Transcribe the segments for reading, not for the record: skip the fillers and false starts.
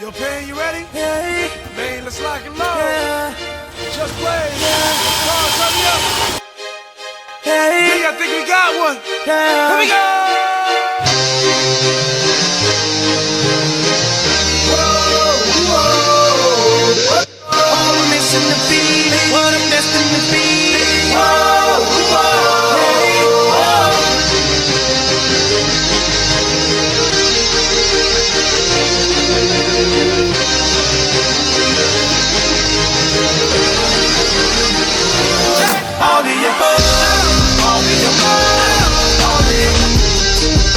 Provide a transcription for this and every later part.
Yo, Pan, you ready? Hey, Man, let's lock and load. yeah, Just play. Come turn me up. hey, I think we got one. yeah. Here we go. Whoa, whoa. All I'm missing the beat, what I'm destined to be. Whoa, whoa. Hey, All the above. All the above. All the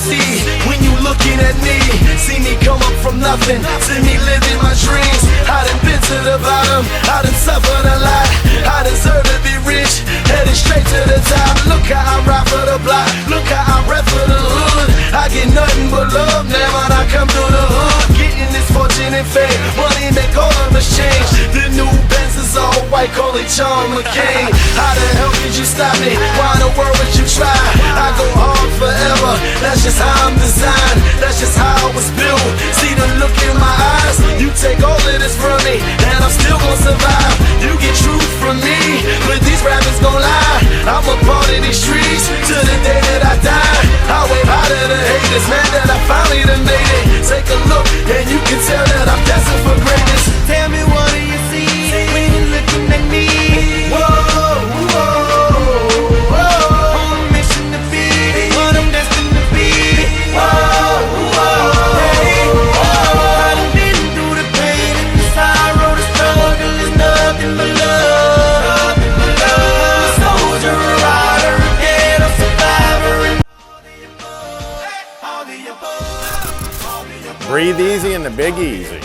See, when you looking at me, see me come up from nothing, see me living my dreams. I done been to the bottom, I done suffered a lot, I deserve to be rich, headed straight to the top. Look how I ride for the block, look how I rap for the hood. I get nothing but love now when I come through the hood. Getting this fortune and fame, money make all of us change. The new Benz is all white, call it John McCain. How the hell could you stop me? Why in the world would you try? I go hard forever, that's just how I'm designed, that's just how I was built. See the look in my eyes, you take all of this from me, and I'm still gonna survive. You get truth from me, but these rappers gon' lie. I'm a part of these streets, to the day that I die. I wave out of the haters, man, that I finally done made it. Take a look, and you can tell that I'm destined for greatness. tell me what do you see when you're looking at me? Whoa, whoa, whoa. All I'm missing the beat, what I'm destined to be. Hey, I done been through the pain and the sorrow, the struggle is nothing but love. I'm a soldier, a rider, a dead, a survivor, and all the above. Breathe easy in the Big Eazy.